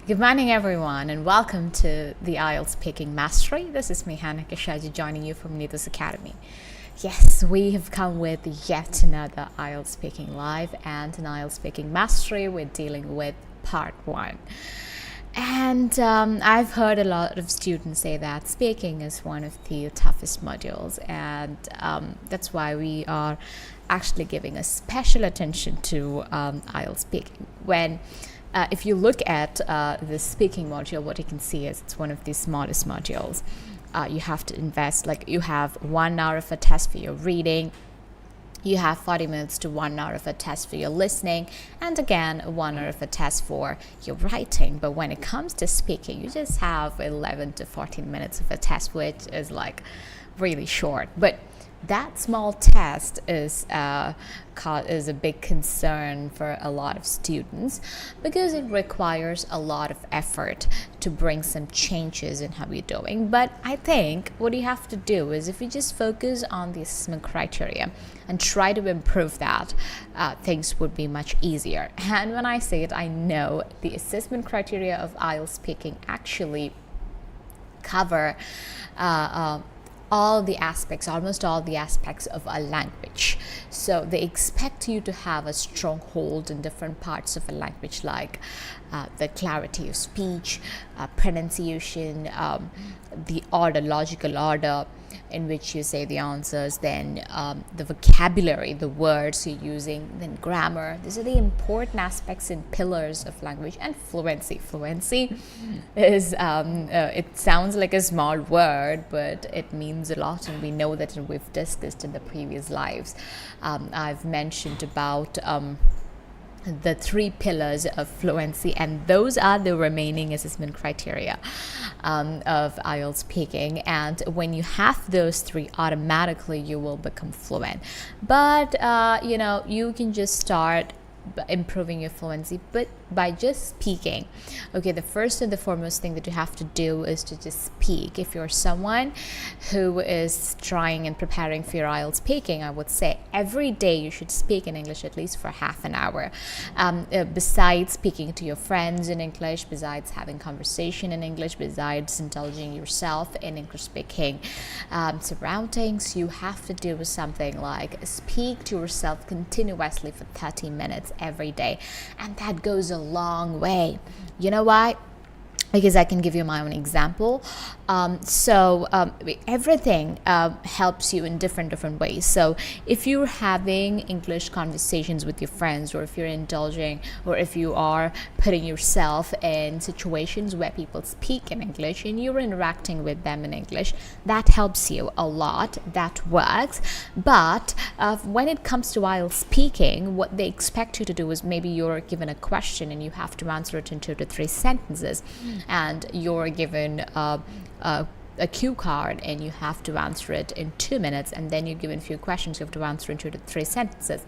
Good morning, everyone, and welcome to the IELTS Speaking Mastery. This is me, �W𝐚𝐬𝐬𝐢𝐧𝑠, joining you from Needles Academy. Yes, we have come with yet another IELTS Speaking Live and an IELTS Speaking Mastery. We're dealing with part 1. And I've heard a lot of students say that speaking is one of the toughest modules, and that's why we are actually giving a special attention to IELTS speaking. If you look at the speaking module, what you can see is it's one of the smallest modules. You have to invest, you have 1 hour of a test for your reading, you have 40 minutes to 1 hour of a test for your listening, and again 1 hour of a test for your writing. But when it comes to speaking, you just have 11 to 14 minutes of a test, which is really short. But that small test is a big concern for a lot of students because it requires a lot of effort to bring some changes in how you're doing. But I think what you have to do is, if you just focus on the assessment criteria and try to improve that, things would be much easier. And when I say it, I know the assessment criteria of IELTS speaking actually cover almost all the aspects of a language. So they expect you to have a strong hold in different parts of a language, like the clarity of speech, pronunciation, the logical order in which you say the answers, then the vocabulary, the words you're using, then grammar. These are the important aspects and pillars of language. And fluency. Fluency is, it sounds like a small word, but it means a lot, and we know that, and we've discussed in the previous lives. I've mentioned about the 3 pillars of fluency, and those are the remaining assessment criteria of IELTS speaking. And when you have those 3, automatically you will become fluent. But you can just start improving your fluency, but by just speaking. Okay, the first and the foremost thing that you have to do is to just speak. If you're someone who is trying and preparing for your IELTS speaking, I would say every day you should speak in English at least for half an hour. Besides speaking to your friends in English, besides having conversation in English, besides indulging yourself in English speaking surroundings, you have to do something like speak to yourself continuously for 30 minutes every day, and that goes a long way. You know why? Because I can give you my own example. Everything helps you in different ways. So if you're having English conversations with your friends, or if you're indulging, or if you are putting yourself in situations where people speak in English and you're interacting with them in English, that helps you a lot. That works. But when it comes to IELTS speaking, what they expect you to do is, maybe you're given a question and you have to answer it in 2 to 3 sentences. And you're given a cue card and you have to answer it in 2 minutes, and then you're given a few questions you have to answer in 2 to 3 sentences.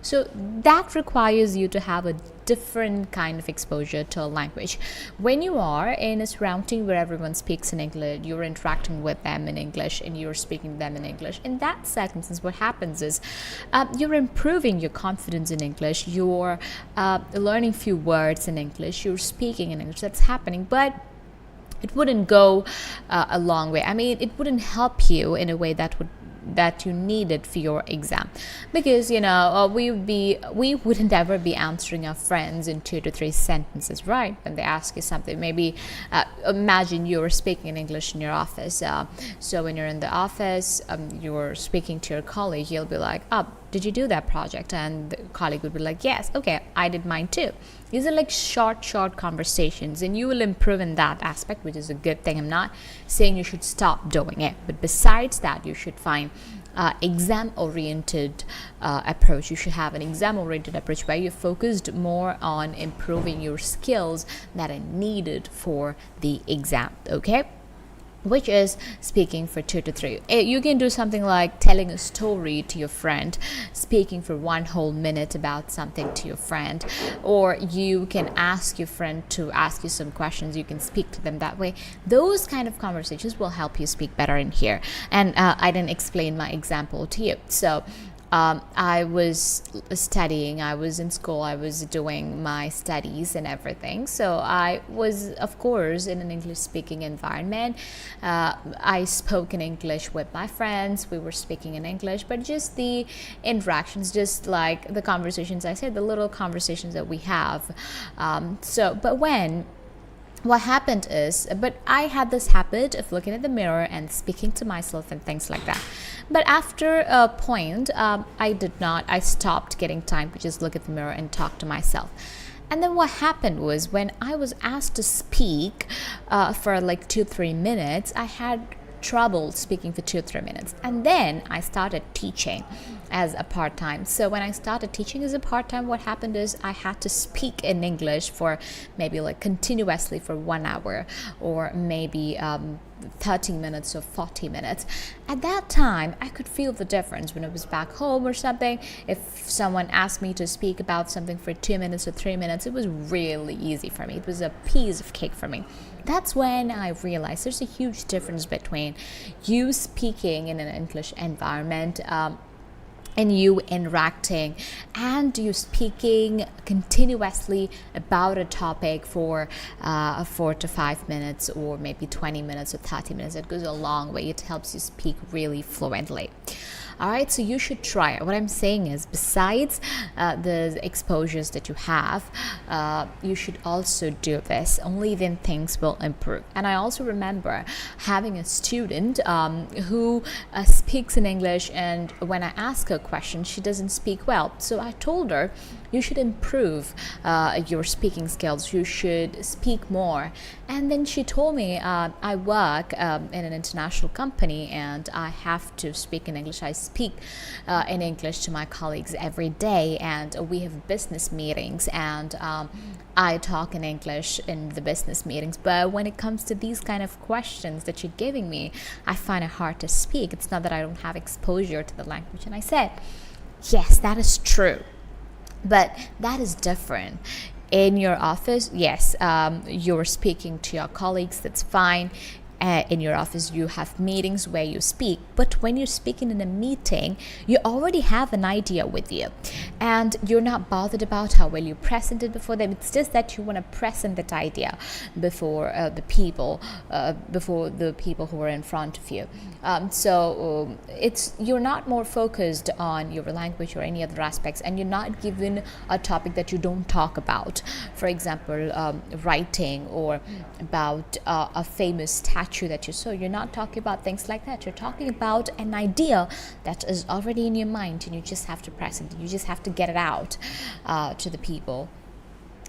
So that requires you to have a different kind of exposure to a language. When you are in a surrounding where everyone speaks in English, you're interacting with them in English and you're speaking to them in English, in that circumstance what happens is you're improving your confidence in English, you're learning few words in English, you're speaking in English. That's happening, but it wouldn't go a long way. I mean, it wouldn't help you in a way that you needed for your exam, because we wouldn't ever be answering our friends in 2 to 3 sentences, right? When they ask you something, maybe imagine you're speaking in English in your office. So when you're in the office, you're speaking to your colleague, you'll be like, did you do that project? And the colleague would be like, yes. Okay, I did mine too. These are short conversations, and you will improve in that aspect, which is a good thing. I'm not saying you should stop doing it, but besides that, you should find exam-oriented approach. You should have an exam-oriented approach where you're focused more on improving your skills that are needed for the exam. Okay, which is speaking for 2 to 3. You can do something like telling a story to your friend, speaking for 1 whole minute about something to your friend, or you can ask your friend to ask you some questions. You can speak to them that way. Those kind of conversations will help you speak better in here. And I didn't explain my example to you. So I was studying, I was in school, I was doing my studies and everything. So I was, of course, in an English speaking environment. I spoke in English with my friends. We were speaking in English, but just the interactions, just like the conversations I said, the little conversations that we have. But what happened is, but I had this habit of looking at the mirror and speaking to myself and things like that. But after a point, I stopped getting time to just look at the mirror and talk to myself. And then what happened was, when I was asked to speak for like 2-3 minutes, I had trouble speaking for 2-3 minutes. And then I started teaching as a part-time. So when I started teaching as a part-time, what happened is I had to speak in English for maybe like continuously for 1 hour, or maybe 30 minutes or 40 minutes. At that time, I could feel the difference when I was back home or something. If someone asked me to speak about something for 2 minutes or 3 minutes, it was really easy for me. It was a piece of cake for me. That's when I realized there's a huge difference between you speaking in an English environment, and you interacting, and you speaking continuously about a topic for 4 to 5 minutes, or maybe 20 minutes or 30 minutes. It goes a long way. It helps you speak really fluently. All right, so you should try it. What I'm saying is, besides the exposures that you have, you should also do this. Only then things will improve. And I also remember having a student who speaks in English, and when I ask her a question, she doesn't speak well. So I told her, you should improve your speaking skills. You should speak more. And then she told me, I work in an international company, and I have to speak in English. I speak in English to my colleagues every day, and we have business meetings, and I talk in English in the business meetings. But when it comes to these kind of questions that you're giving me, I find it hard to speak. It's not that I don't have exposure to the language. And I said, yes, that is true. But that is different. In your office, yes, you're speaking to your colleagues, that's fine. In your office, you have meetings where you speak. But when you're speaking in a meeting, you already have an idea with you, and you're not bothered about how well you presented before them. It's just that you want to present that idea before the people who are in front of you. You're not more focused on your language or any other aspects, and you're not given a topic that you don't talk about. For example, writing, or about a famous statue that you saw. You're not talking about things like that. You're talking about an idea that is already in your mind, and you just have to present it. You just have to get it out to the people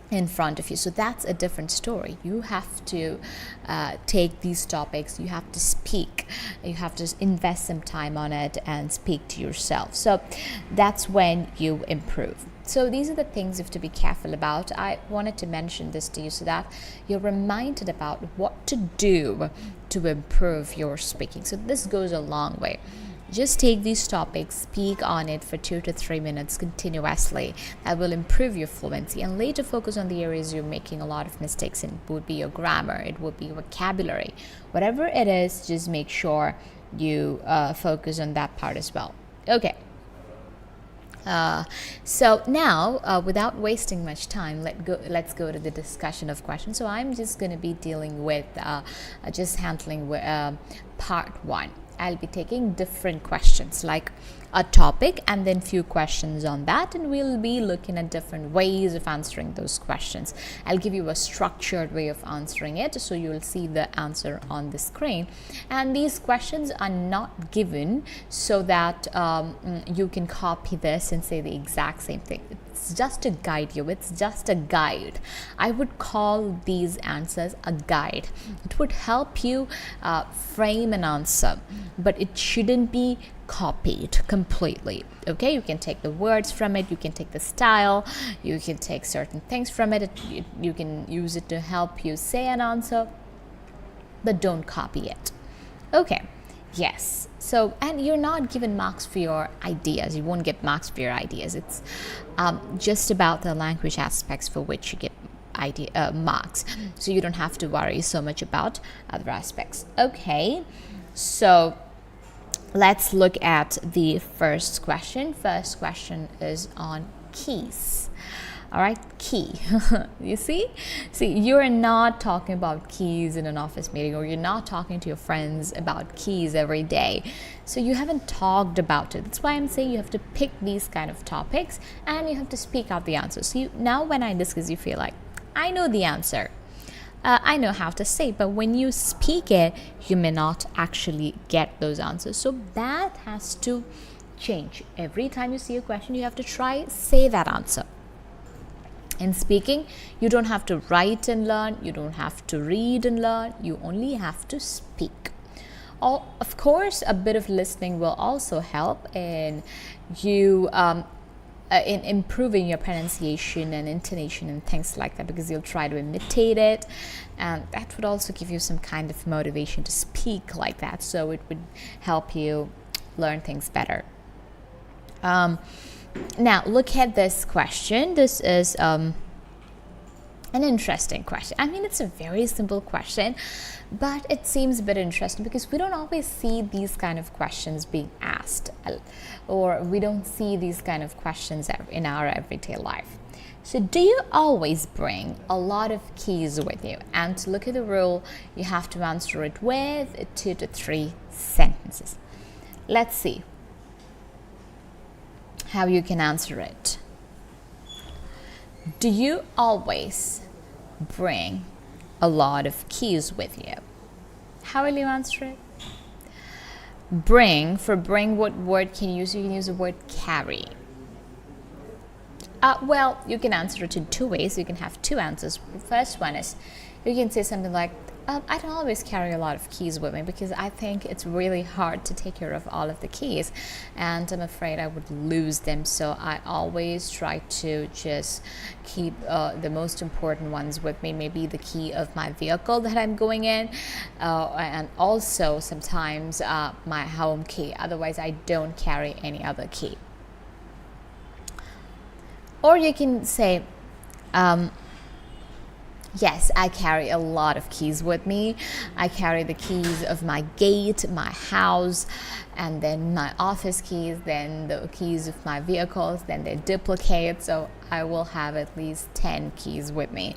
in front of you. So that's a different story. You have to take these topics, you have to speak, you have to invest some time on it and speak to yourself. So that's when you improve. So these are the things you have to be careful about. I wanted to mention this to you so that you're reminded about what to do to improve your speaking. So this goes a long way. Just take these topics, speak on it for 2 to 3 minutes continuously. That will improve your fluency, and later focus on the areas you're making a lot of mistakes in. It would be your grammar, it would be vocabulary. Whatever it is, just make sure you focus on that part as well. Okay. So now, without wasting much time, let's go to the discussion of questions. So I'm just going to be dealing with handling part 1. I'll be taking different questions, like a topic and then few questions on that, and we'll be looking at different ways of answering those questions. I'll give you a structured way of answering it, so you'll see the answer on the screen. And these questions are not given so that you can copy this and say the exact same thing. It's just to guide you. It's just a guide. I would call these answers a guide. It would help you frame an answer, but it shouldn't be copied completely. Okay, you can take the words from it, you can take the style, you can take certain things from it, you can use it to help you say an answer, but don't copy it. Okay. Yes. So, and you're not given marks for your ideas. You won't get marks for your ideas. It's just about the language aspects for which you get marks. So you don't have to worry so much about other aspects. Okay. So Let's look at the first question. First question is on keys. All right, key. You see, you're not talking about keys in an office meeting, or you're not talking to your friends about keys every day. So you haven't talked about it. That's why I'm saying you have to pick these kind of topics and you have to speak out the answer. So now when I discuss, you feel like, I know the answer. I know how to say, but when you speak it, you may not actually get those answers. So that has to change. Every time you see a question, you have to try say that answer. In speaking, you don't have to write and learn, you don't have to read and learn, you only have to speak. Of course, a bit of listening will also help in you in improving your pronunciation and intonation and things like that, because you'll try to imitate it, and that would also give you some kind of motivation to speak like that, so it would help you learn things better. Now look at this question. This is an interesting question. I mean, it's a very simple question, but it seems a bit interesting because we don't always see these kind of questions being asked, or we don't see these kind of questions in our everyday life. So do you always bring a lot of keys with you? And to look at the rule, you have to answer it with 2 to 3 sentences. Let's see how you can answer it. Do you always bring a lot of keys with you? How will you answer it? Bring, for bring, what word can you use? You can use the word carry. Well, you can answer it in 2 ways. You can have 2 answers. The first one is, you can say something like, I don't always carry a lot of keys with me because I think it's really hard to take care of all of the keys, and I'm afraid I would lose them. So I always try to just keep the most important ones with me, maybe the key of my vehicle that I'm going in, and also sometimes my home key. Otherwise, I don't carry any other key. Or you can say, yes, I carry a lot of keys with me. I carry the keys of my gate, my house, and then my office keys, then the keys of my vehicles, then they duplicate. So I will have at least 10 keys with me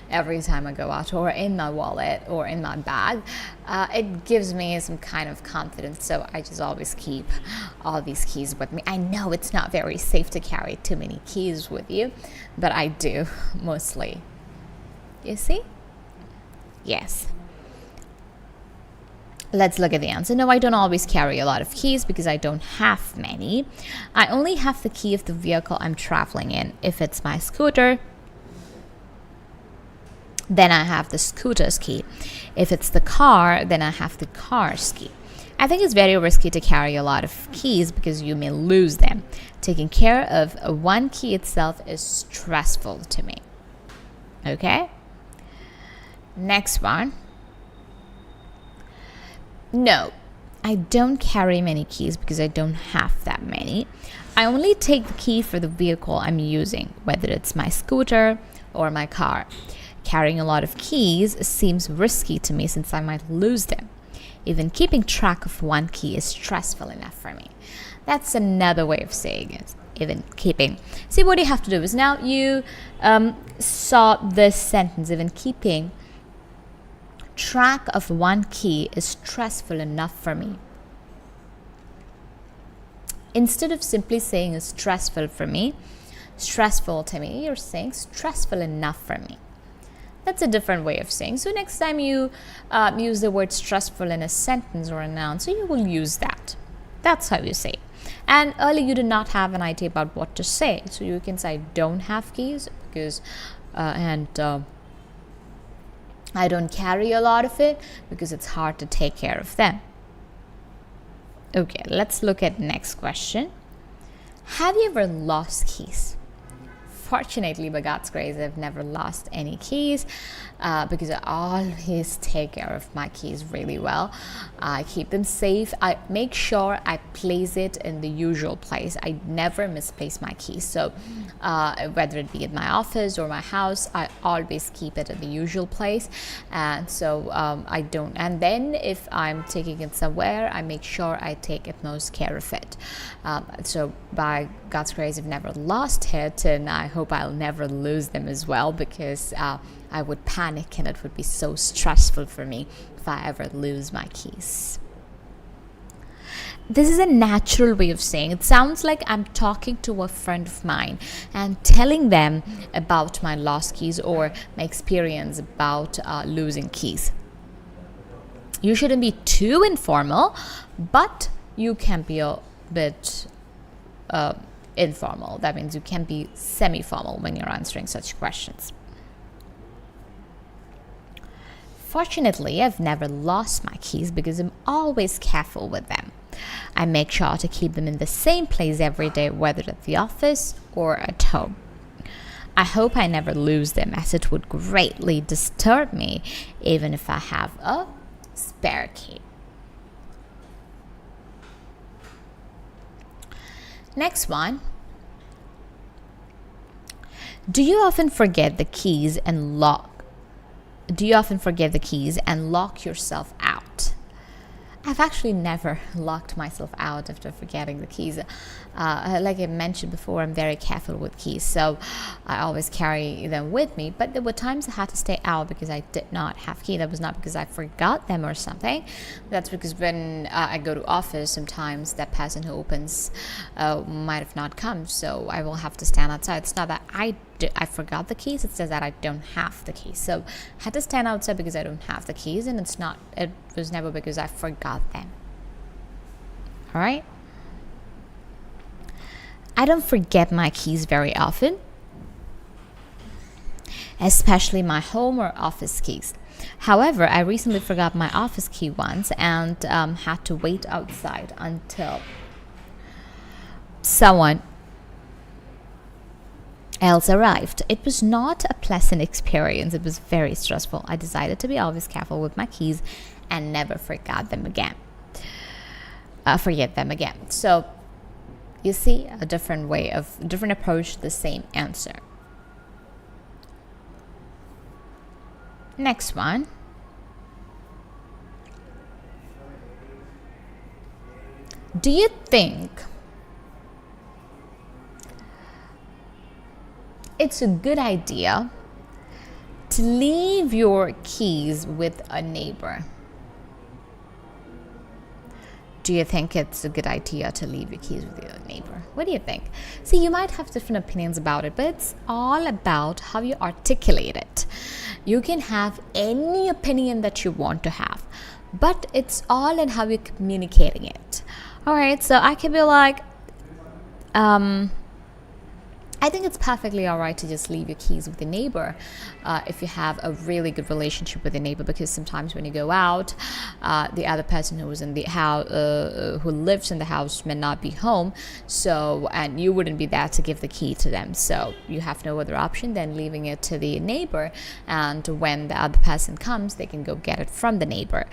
every time I go out, or in my wallet, or in my bag. It gives me some kind of confidence, so I just always keep all these keys with me. I know it's not very safe to carry too many keys with you, but I do mostly. You see? Yes. Let's look at the answer. No, I don't always carry a lot of keys because I don't have many. I only have the key of the vehicle I'm traveling in. If it's my scooter, then I have the scooter's key. If it's the car, then I have the car's key. I think it's very risky to carry a lot of keys because you may lose them. Taking care of one key itself is stressful to me. Okay? Next one. No, I don't carry many keys because I don't have that many. I only take the key for the vehicle I'm using, whether it's my scooter or my car. Carrying a lot of keys seems risky to me since I might lose them. Even keeping track of one key is stressful enough for me. That's another way of saying it. Even keeping. See, what you have to do is, now you saw this sentence, even keeping track of one key is stressful enough for me. Instead of simply saying it's stressful for me, stressful to me, you're saying stressful enough for me. That's a different way of saying. So next time you use the word stressful in a sentence or a noun, so you will use that. That's how you say it. And earlier you did not have an idea about what to say, so you can say I don't have keys because I don't carry a lot of it because it's hard to take care of them. Okay, let's look at next question. Have you ever lost keys? Fortunately, by God's grace, I've never lost any keys because I always take care of my keys really well. I keep them safe. I make sure I place it in the usual place. I never misplace my keys. So whether it be at my office or my house, I always keep it in the usual place. And so I don't. And then if I'm taking it somewhere, I make sure I take utmost care of it. So by God's grace, I've never lost it, and I hope I'll never lose them as well, because I would panic and it would be so stressful for me if I ever lose my keys. This is a natural way of saying it. Sounds like I'm talking to a friend of mine and telling them about my lost keys or my experience about losing keys. You shouldn't be too informal, but you can be a bit informal. That means you can be semi-formal when you're answering such questions. Fortunately, I've never lost my keys because I'm always careful with them. I make sure to keep them in the same place every day, whether at the office or at home. I hope I never lose them, as it would greatly disturb me, even if I have a spare key. Next one. Do you often forget the keys and lock yourself out? I've actually never locked myself out after forgetting the keys. Like I mentioned before, I'm very careful with keys, so I always carry them with me. But there were times I had to stay out because I did not have key. That was not because I forgot them or something. That's because when I go to office, sometimes that person who opens might have not come, so I will have to stand outside. It's not that I forgot the keys, it says that I don't have the keys. So I had to stand outside because I don't have the keys, and it was never because I forgot them. All right? I don't forget my keys very often, especially my home or office keys. However, I recently forgot my office key once and had to wait outside until someone else arrived. It was not a pleasant experience. It was very stressful. I decided to be always careful with my keys and never forget them again. So you see, a different approach to the same answer. Next one. Do you think it's a good idea to leave your keys with a neighbor? Do you think it's a good idea to leave your keys with your neighbor? What do you think? See, you might have different opinions about it, but it's all about how you articulate it. You can have any opinion that you want to have, but it's all in how you're communicating it. All right, so I could be like, I think it's perfectly all right to just leave your keys with the neighbor if you have a really good relationship with the neighbor, because sometimes when you go out, the other person who was in the house, who lives in the house, may not be home, and you wouldn't be there to give the key to them, so you have no other option than leaving it to the neighbor, and when the other person comes, they can go get it from the neighbor,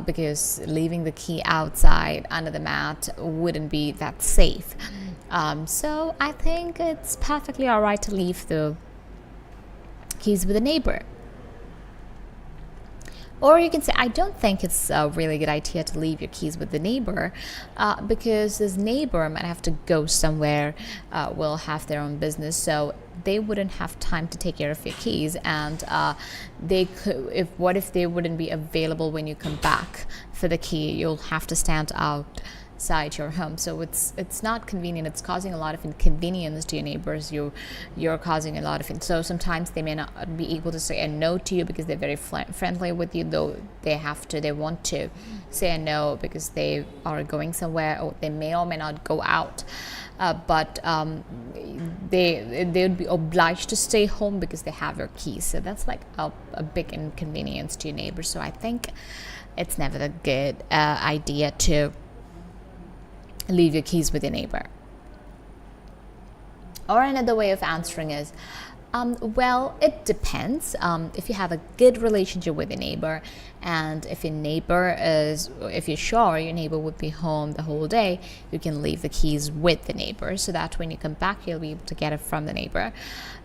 because leaving the key outside under the mat wouldn't be that safe. So I think it's perfectly all right to leave the keys with a neighbor. Or you can say, I don't think it's a really good idea to leave your keys with the neighbor because this neighbor might have to go somewhere, will have their own business, so they wouldn't have time to take care of your keys, and what if they wouldn't be available when you come back for the key? You'll have to stand outside your home, so it's not convenient. It's causing a lot of inconvenience to your neighbors. You're causing a lot of so sometimes they may not be able to say a no to you because they're very friendly with you, though they want to say a no because they are going somewhere, or they may or may not go out, but they would be obliged to stay home because they have your keys. So that's like a big inconvenience to your neighbors. So I think it's never a good idea to leave your keys with your neighbor. Or another way of answering is, well, it depends. If you have a good relationship with your neighbor, and if you're sure your neighbor would be home the whole day, you can leave the keys with the neighbor so that when you come back, you'll be able to get it from the neighbor.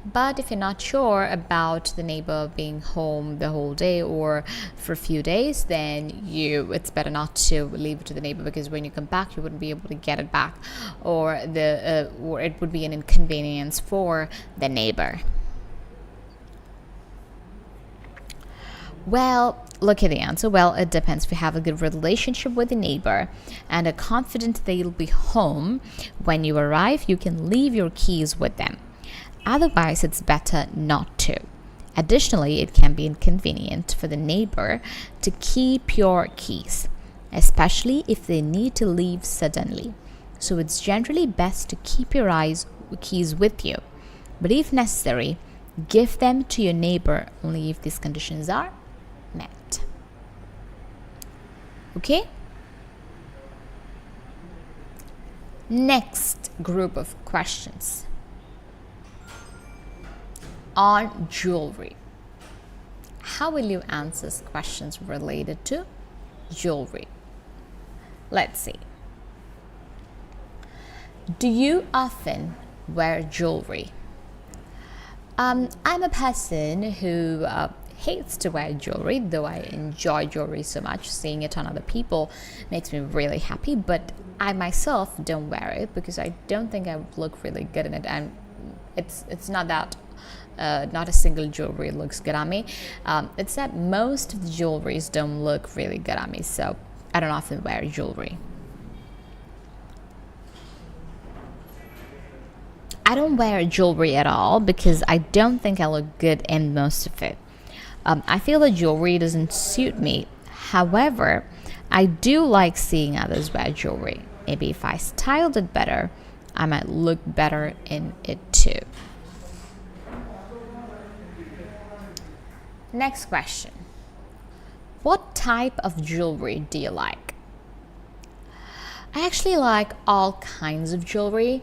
But if you're not sure about the neighbor being home the whole day or for a few days, then it's better not to leave it to the neighbor, because when you come back, you wouldn't be able to get it back, or it would be an inconvenience for the neighbor. Well, look at the answer. Well, it depends. If you have a good relationship with the neighbor and are confident they'll be home when you arrive, you can leave your keys with them. Otherwise, it's better not to. Additionally, it can be inconvenient for the neighbor to keep your keys, especially if they need to leave suddenly. So it's generally best to keep your keys with you. But if necessary, give them to your neighbor only if these conditions are met. Okay? Next group of questions on jewelry. How will you answer questions related to jewelry? Let's see. Do you often wear jewelry? I'm a person who hates to wear jewelry, though I enjoy jewelry so much. Seeing it on other people makes me really happy, but I myself don't wear it because I don't think I would look really good in it, and it's not that not a single jewelry looks good on me. It's that most of the jewelries don't look really good on me, so I don't often wear jewelry. I don't wear jewelry at all because I don't think I look good in most of it. I feel the jewelry doesn't suit me. However, I do like seeing others wear jewelry. Maybe if I styled it better, I might look better in it too. Next question. What type of jewelry do you like? I actually like all kinds of jewelry,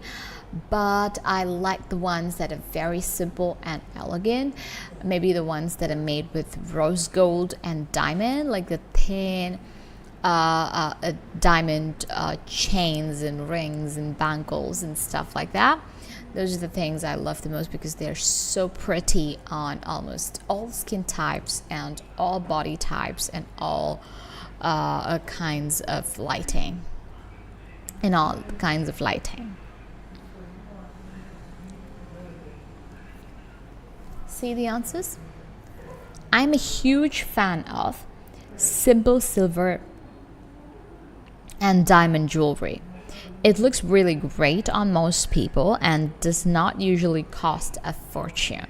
but I like the ones that are very simple and elegant. Maybe the ones that are made with rose gold and diamond, like the thin diamond chains and rings and bangles and stuff like that. Those are the things I love the most because they're so pretty on almost all skin types and all body types and all kinds of lighting. See the answers? I'm a huge fan of simple silver and diamond jewelry. It looks really great on most people and does not usually cost a fortune.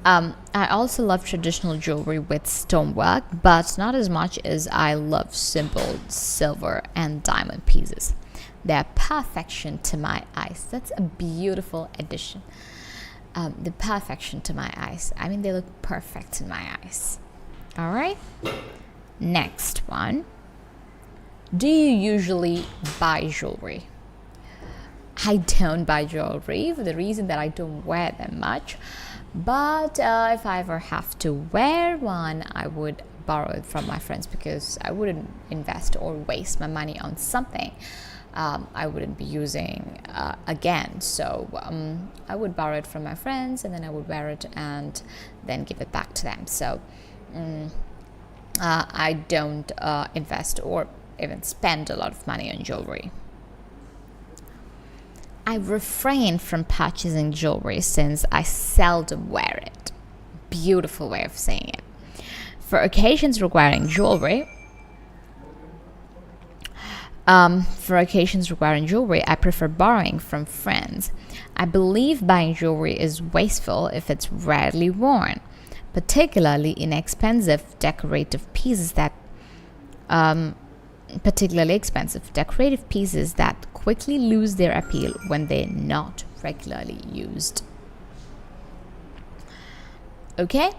I also love traditional jewelry with stonework, but not as much as I love simple silver and diamond pieces. They're perfection to my eyes. That's a beautiful addition. The perfection to my eyes. I mean, they look perfect in my eyes. All right. Next one. Do you usually buy jewelry? I don't buy jewelry for the reason that I don't wear them much. But if I ever have to wear one, I would borrow it from my friends because I wouldn't invest or waste my money on something I wouldn't be using again. So I would borrow it from my friends and then I would wear it and then give it back to them. So I don't invest or even spend a lot of money on jewelry. I refrain from purchasing jewelry since I seldom wear it. Beautiful way of saying it. For occasions requiring jewelry, I prefer borrowing from friends. I believe buying jewelry is wasteful if it's rarely worn, particularly inexpensive decorative pieces that quickly lose their appeal when they're not regularly used. Okay?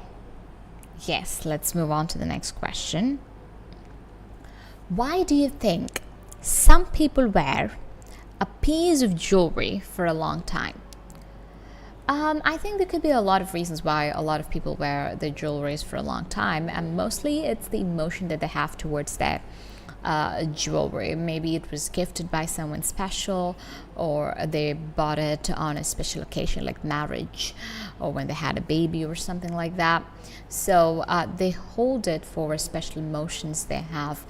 Yes, let's move on to the next question. Why do you think some people wear a piece of jewelry for a long time I think there could be a lot of reasons why a lot of people wear their jewelries for a long time, and mostly it's the emotion that they have towards their jewelry. Maybe it was gifted by someone special, or they bought it on a special occasion like marriage, or when they had a baby or something like that. So they hold it for special emotions they have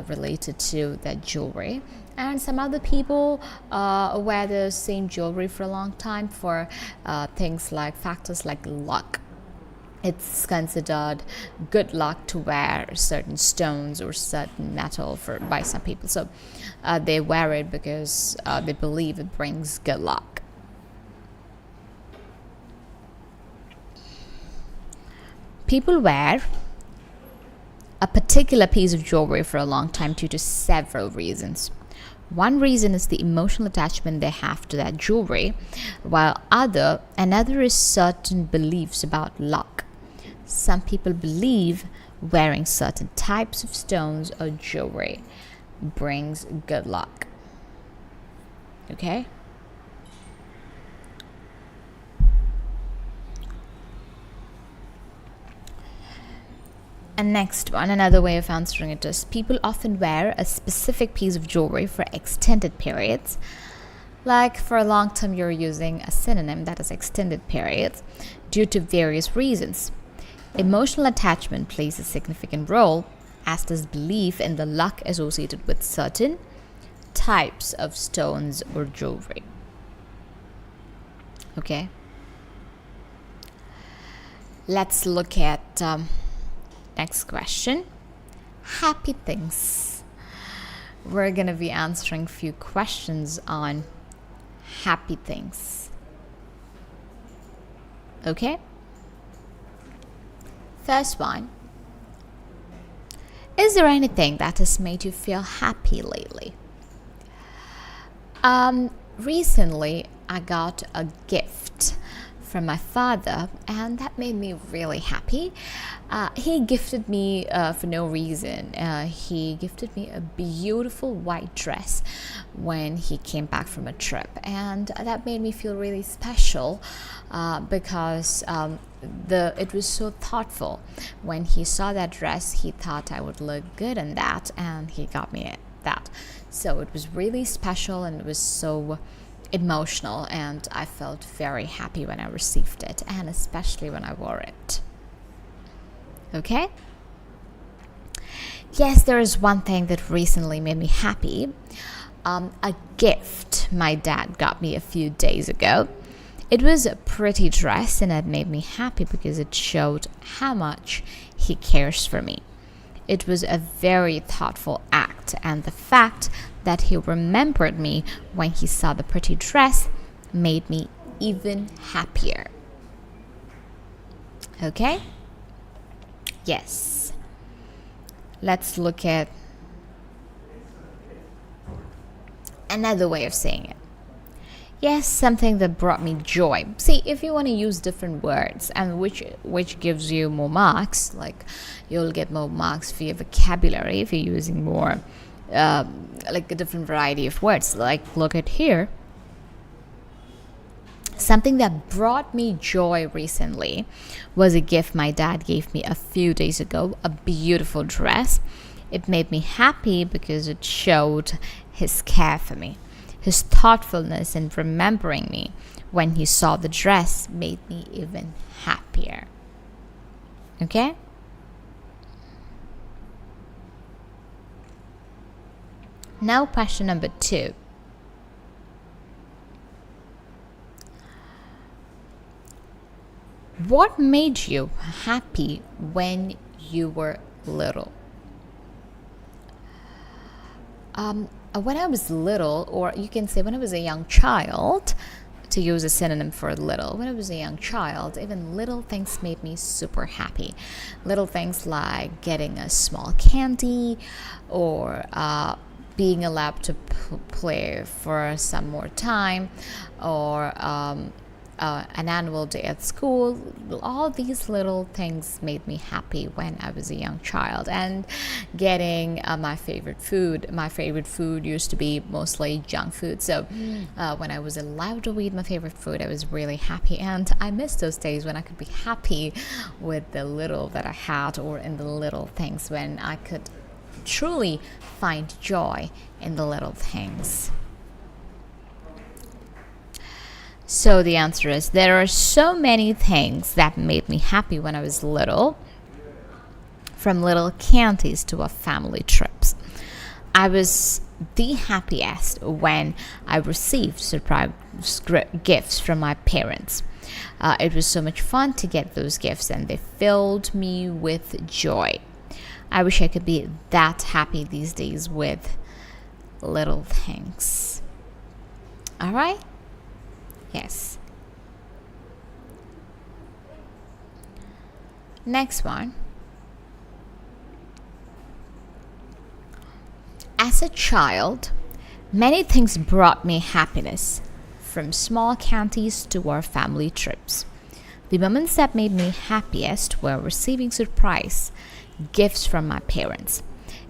related to that jewelry. And some other people wear the same jewelry for a long time for things like factors like luck. It's considered good luck to wear certain stones or certain metal by some people. So they wear it because they believe it brings good luck. People wear a particular piece of jewelry for a long time due to several reasons. One reason is the emotional attachment they have to that jewelry, while another is certain beliefs about luck. Some people believe wearing certain types of stones or jewelry brings good luck. Okay? And next one, another way of answering it is people often wear a specific piece of jewelry for extended periods. Like for a long time, you're using a synonym that is extended periods due to various reasons. Emotional attachment plays a significant role, as does belief in the luck associated with certain types of stones or jewelry. Okay? Let's look at next question. Happy things. We're going to be answering a few questions on happy things. Okay? First one. Is there anything that has made you feel happy lately? Recently, I got a gift from my father, and that made me really happy. He gifted me for no reason. He gifted me a beautiful white dress when he came back from a trip, and that made me feel really special because it was so thoughtful. When he saw that dress, he thought I would look good in that, and he got me that. So it was really special, and it was so emotional, and I felt very happy when I received it, and especially when I wore it. Okay? Yes, there is one thing that recently made me happy. A gift my dad got me a few days ago. It was a pretty dress, and it made me happy because it showed how much he cares for me. It was a very thoughtful act, and the fact that he remembered me when he saw the pretty dress made me even happier. Okay? Yes. Let's look at another way of saying it. Yes, something that brought me joy. See, if you want to use different words and which gives you more marks, like you'll get more marks for your vocabulary if you're using more like a different variety of words. Like look at here. Something that brought me joy recently was a gift my dad gave me a few days ago, a beautiful dress. It made me happy because it showed his care for me. His thoughtfulness in remembering me when he saw the dress made me even happier. Okay? Now question number 2. What made you happy when you were little? When I was little, or you can say when I was a young child, to use a synonym for little, when I was a young child, even little things made me super happy. Little things like getting a small candy, or being allowed to play for some more time, or an annual day at school. All these little things made me happy when I was a young child. And getting my favorite food used to be mostly junk food. So when I was allowed to eat my favorite food, I was really happy. And I miss those days when I could be happy with the little that I had, or in the little things, when I could truly find joy in the little things. So the answer is, there are so many things that made me happy when I was little, from little candies to our family trips. I was the happiest when I received surprise gifts from my parents. It was so much fun to get those gifts, and they filled me with joy. I wish I could be that happy these days with little things. All right? Yes. Next one. As a child, many things brought me happiness, from small candies to our family trips. The moments that made me happiest were receiving surprise gifts from my parents.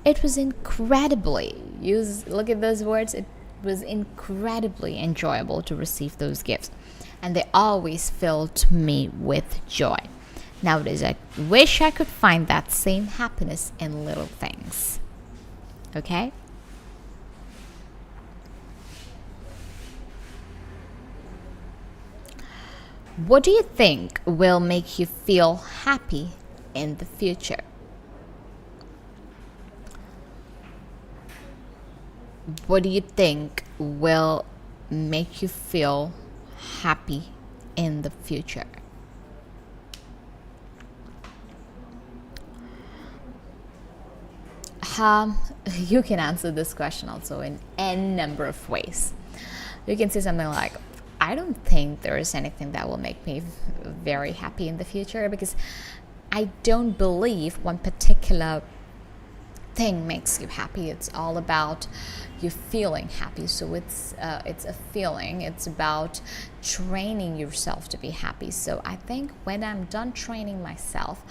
It was look at those words, it was incredibly enjoyable to receive those gifts, and they always filled me with joy. Nowadays, I wish I could find that same happiness in little things. Okay? What do you think will make you feel happy in the future? What do you think will make you feel happy in the future? You can answer this question also in n number of ways. You can say something like, I don't think there is anything that will make me very happy in the future, because I don't believe one particular thing makes you happy. It's all about you feeling happy. So it's a feeling. It's about training yourself to be happy. So I think when I'm done training myself,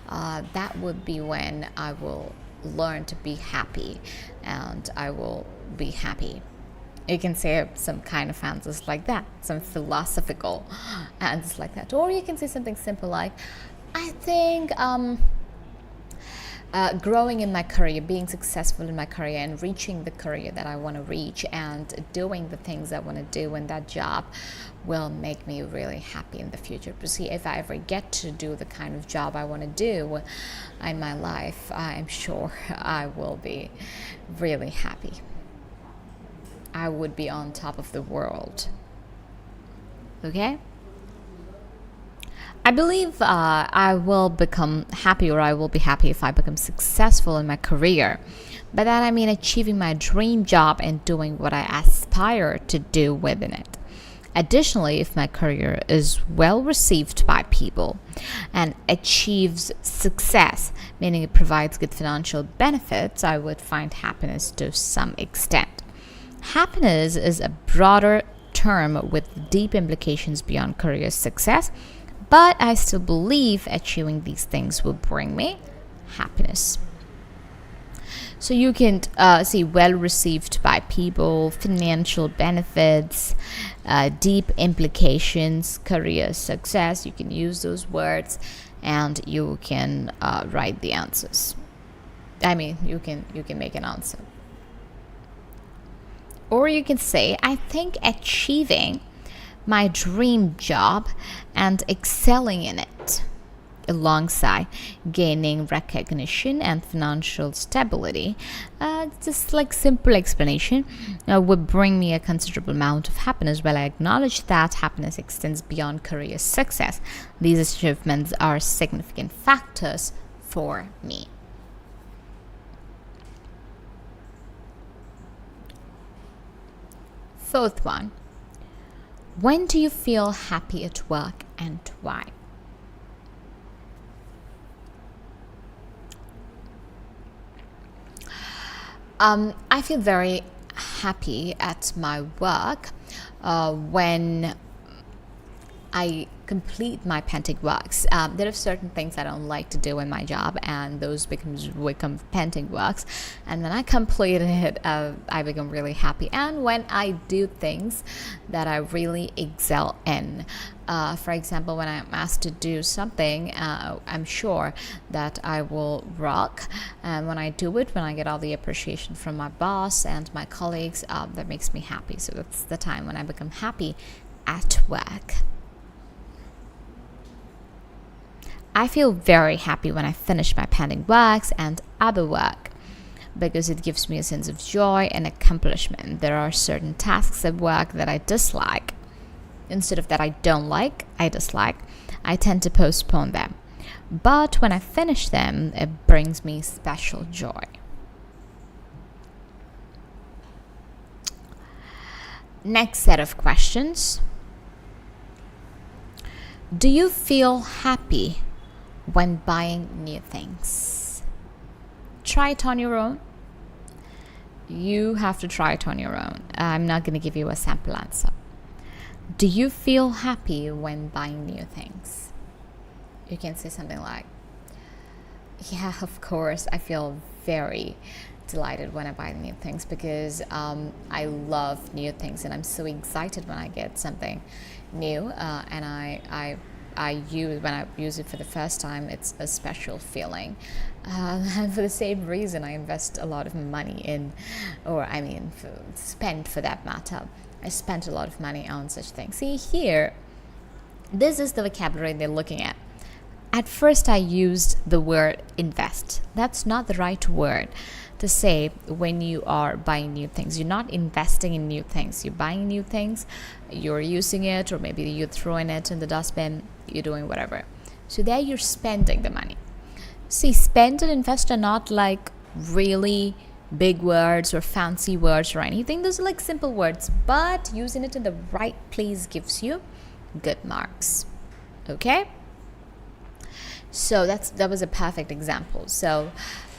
that would be when I will learn to be happy, and I will be happy. You can say some kind of answers like that, some philosophical answers like that. Or you can say something simple like, I think growing in my career, being successful in my career, and reaching the career that I want to reach, and doing the things I want to do in that job will make me really happy in the future. But see, if I ever get to do the kind of job I want to do in my life, I'm sure I will be really happy. I would be on top of the world. Okay? I believe I will become happy, or I will be happy if I become successful in my career. By that I mean achieving my dream job and doing what I aspire to do within it. Additionally, if my career is well received by people and achieves success, meaning it provides good financial benefits, I would find happiness to some extent. Happiness is a broader term with deep implications beyond career success, but I still believe achieving these things will bring me happiness. So you can see well received by people, financial benefits, deep implications, career success. You can use those words, and you can write the answers. I mean, you can make an answer. Or you can say, I think achieving my dream job and excelling in it, alongside gaining recognition and financial stability, just like simple explanation, would bring me a considerable amount of happiness. While I acknowledge that happiness extends beyond career success, these achievements are significant factors for me. Fourth one. When do you feel happy at work, and why? I feel very happy at my work when I complete my pending works. There are certain things I don't like to do in my job, and those become pending works. And when I complete it, I become really happy. And when I do things that I really excel in, for example, when I'm asked to do something, I'm sure that I will rock. And when I do it, when I get all the appreciation from my boss and my colleagues, that makes me happy. So that's the time when I become happy at work. I feel very happy when I finish my pending works and other work, because it gives me a sense of joy and accomplishment. There are certain tasks at work that I dislike. Instead of that I don't like, I dislike, I tend to postpone them. But when I finish them, it brings me special joy. Next set of questions. Do you feel happy when buying new things? Try it on your own. You have to try it on your own. I'm not going to give you a sample answer. Do you feel happy when buying new things? You can say something like, yeah, of course, I feel very delighted when I buy new things, because I love new things and I'm so excited when I get something new, and when I use it for the first time, it's a special feeling. And for the same reason, I invest a lot of money in, spend for that matter. I spent a lot of money on such things. See here, this is the vocabulary they're looking at. At first, I used the word invest. That's not the right word to say when you are buying new things. You're not investing in new things. You're buying new things, you're using it, or maybe you're throwing it in the dustbin, you're doing whatever. So there you're spending the money. See, spend and invest are not like really big words or fancy words or anything. Those are like simple words, but using it in the right place gives you good marks. Okay? So that was a perfect example. So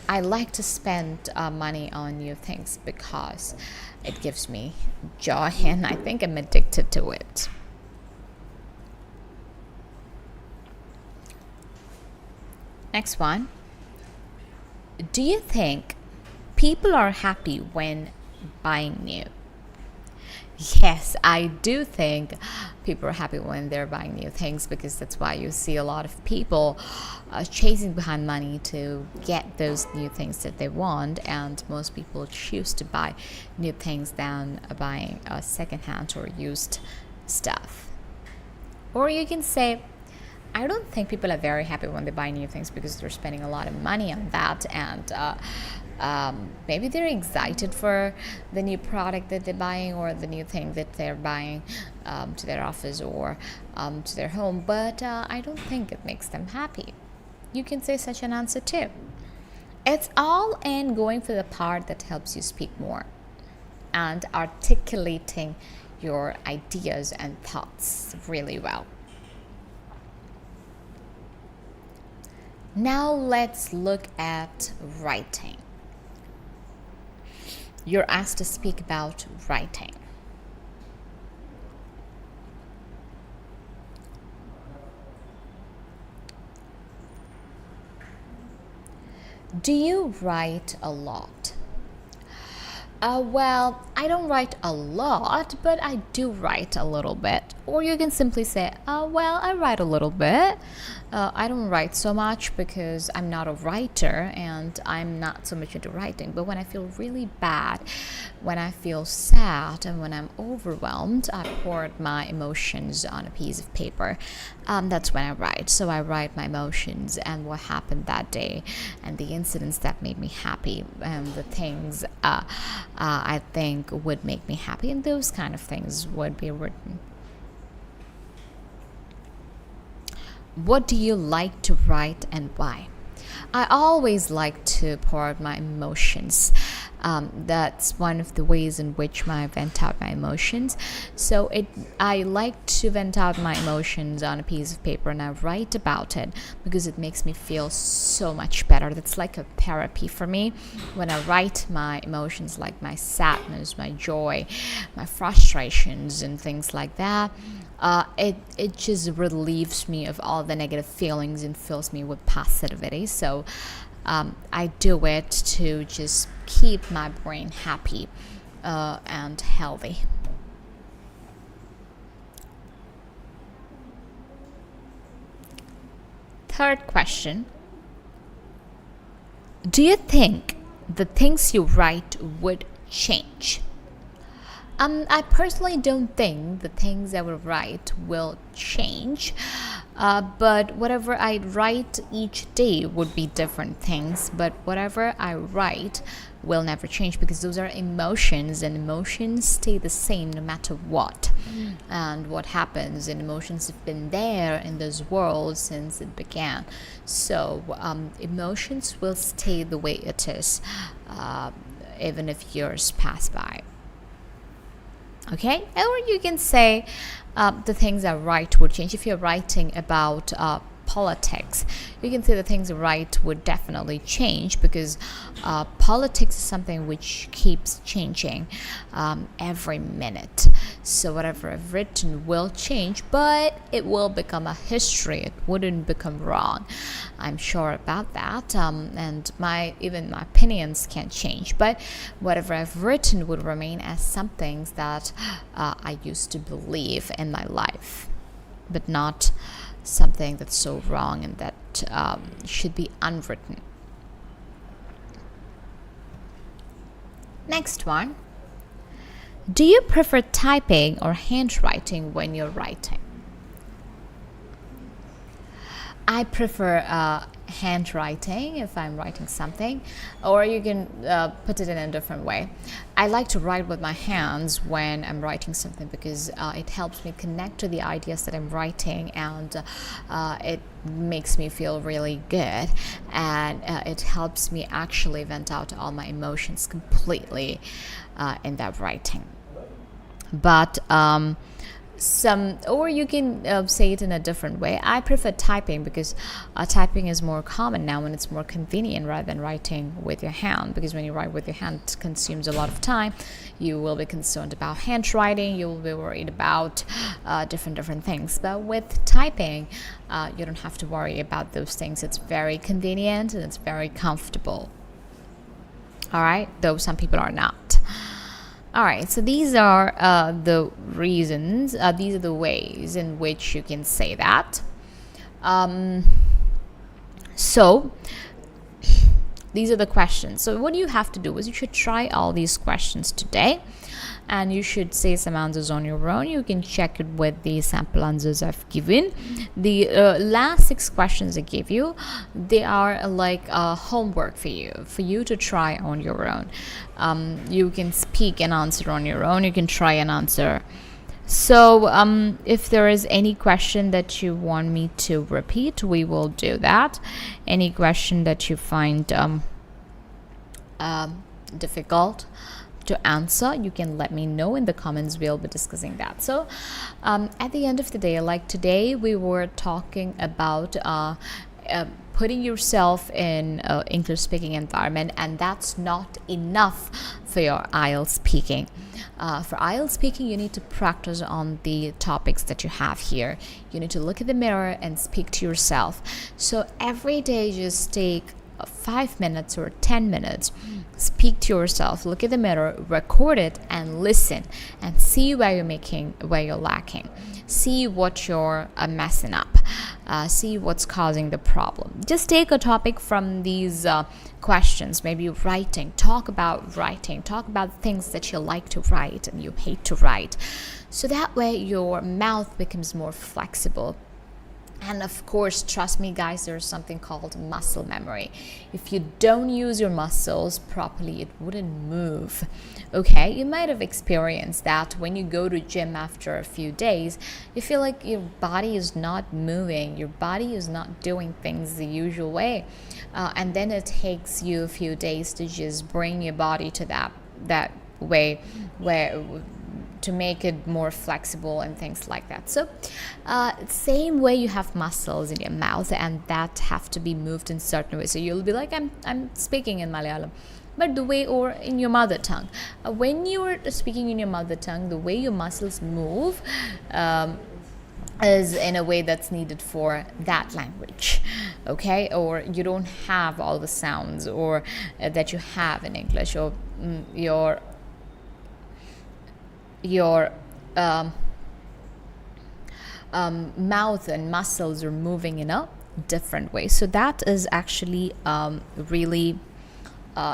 I like to spend money on new things because it gives me joy, and I think I'm addicted to it. Next one. Do you think people are happy when buying new? Yes, I do think people are happy when they're buying new things, because that's why you see a lot of people chasing behind money to get those new things that they want, and most people choose to buy new things than buying secondhand or used stuff. Or you can say, I don't think people are very happy when they buy new things because they're spending a lot of money on that, and maybe they're excited for the new product that they're buying or the new thing that they're buying to their office or to their home, but I don't think it makes them happy. You can say such an answer too. It's all in going for the part that helps you speak more and articulating your ideas and thoughts really well. Now let's look at writing. You're asked to speak about writing. Do you write a lot? Well, I don't write a lot, but I do write a little bit. Or you can simply say, well, I write a little bit. I don't write so much because I'm not a writer and I'm not so much into writing. But when I feel really bad, when I feel sad, and when I'm overwhelmed, I pour my emotions on a piece of paper. That's when I write. So I write my emotions and what happened that day and the incidents that made me happy and the things I think would make me happy, and those kind of things would be written. What do you like to write and why? I always like to pour out my emotions. That's one of the ways in which I vent out my emotions. So I like to vent out my emotions on a piece of paper, and I write about it because it makes me feel so much better. That's like a therapy for me. When I write my emotions, like my sadness, my joy, my frustrations, and things like that, it just relieves me of all the negative feelings and fills me with positivity. So I do it to just keep my brain happy and healthy. Third question: do you think the things you write would change? I personally don't think the things I will write will change, but whatever I write each day would be different things. But whatever I write will never change, because those are emotions, and emotions stay the same no matter what. And what happens, and emotions have been there in this world since it began. So emotions will stay the way it is, even if years pass by. Okay, or you can say the things I write would change. If you're writing about politics, you can say the things I write would definitely change, because politics is something which keeps changing every minute. So whatever I've written will change, but it will become a history. It wouldn't become wrong. I'm sure about that. And even my opinions can change, but whatever I've written would remain as some things that I used to believe in my life, but not something that's so wrong and that should be unwritten. Next one: do you prefer typing or handwriting when you're writing? I prefer handwriting if I'm writing something, or you can put it in a different way. I like to write with my hands when I'm writing something, because it helps me connect to the ideas that I'm writing, and it makes me feel really good, and it helps me actually vent out all my emotions completely in that writing. But or you can say it in a different way. I prefer typing, because typing is more common now, and it's more convenient rather than writing with your hand, because when you write with your hand, it consumes a lot of time. You will be concerned about handwriting, you will be worried about different things. But with typing, you don't have to worry about those things. It's very convenient and it's very comfortable. All right, though some people are not. All right, so these are the reasons, these are the ways in which you can say that. So these are the questions. So what you have to do is you should try all these questions today, and you should say some answers on your own. You can check it with the sample answers I've given. The last 6 questions I give you, they are like homework for you to try on your own. You can speak and answer on your own. You can try and answer. So if there is any question that you want me to repeat, we will do that. Any question that you find difficult to answer, you can let me know in the comments. We'll be discussing that. So at the end of the day, like today, we were talking about putting yourself in an English speaking environment, and that's not enough for your IELTS speaking. For IELTS speaking, you need to practice on the topics that you have here. You need to look at the mirror and speak to yourself. So every day, just take 5 minutes or 10 minutes, speak to yourself, look at the mirror, record it, and listen, and see where you're lacking, see what you're messing up, see what's causing the problem. Just take a topic from these questions. Maybe writing, talk about things that you like to write and you hate to write, so that way your mouth becomes more flexible. And of course, trust me guys, there's something called muscle memory. If you don't use your muscles properly, it wouldn't move. Okay, you might have experienced that when you go to gym after a few days, you feel like your body is not moving, your body is not doing things the usual way, and then it takes you a few days to just bring your body to that way where to make it more flexible and things like that. So same way, you have muscles in your mouth and that have to be moved in certain ways. So you'll be like, I'm speaking in Malayalam, but the way, or in your mother tongue, when you're speaking in your mother tongue, the way your muscles move, is in a way that's needed for that language, okay? Or you don't have all the sounds or that you have in English, or your mouth and muscles are moving in a different way. So that is actually really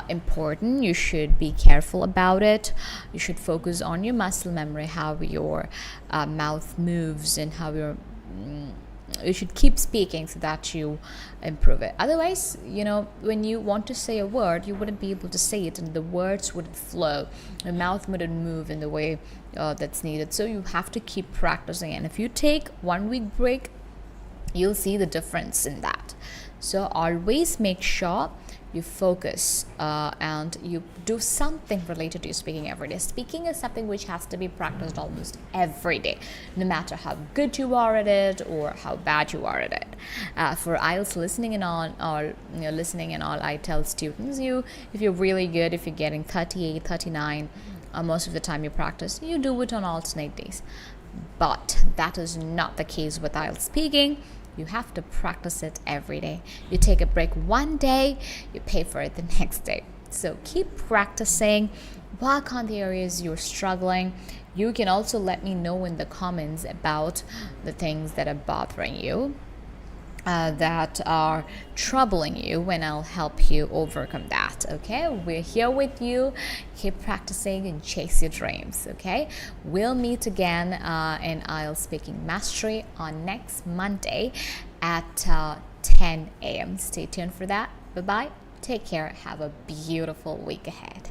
important. You should be careful about it. You should focus on your muscle memory, how your mouth moves, and how you should keep speaking so that you improve it. Otherwise, when you want to say a word, you wouldn't be able to say it, and the words wouldn't flow. Your mouth wouldn't move in the way that's needed. So you have to keep practicing. And if you take 1 week break, you'll see the difference in that. So always make sure you focus and you do something related to your speaking every day. Speaking is something which has to be practiced almost every day, no matter how good you are at it or how bad you are at it. For IELTS listening and all, or listening and all, I tell students, if you're really good, if you're getting 38, 39, most of the time you practice, you do it on alternate days. But that is not the case with IELTS speaking. You have to practice it every day. You take a break one day, you pay for it the next day. So keep practicing. Work on the areas you're struggling. You can also let me know in the comments about the things that are bothering you, that are troubling you, and I'll help you overcome that. Okay, we're here with you. Keep practicing and chase your dreams. Okay, we'll meet again in IELTS Speaking Mastery on next Monday at 10 a.m. Stay tuned for that. Bye bye. Take care. Have a beautiful week ahead.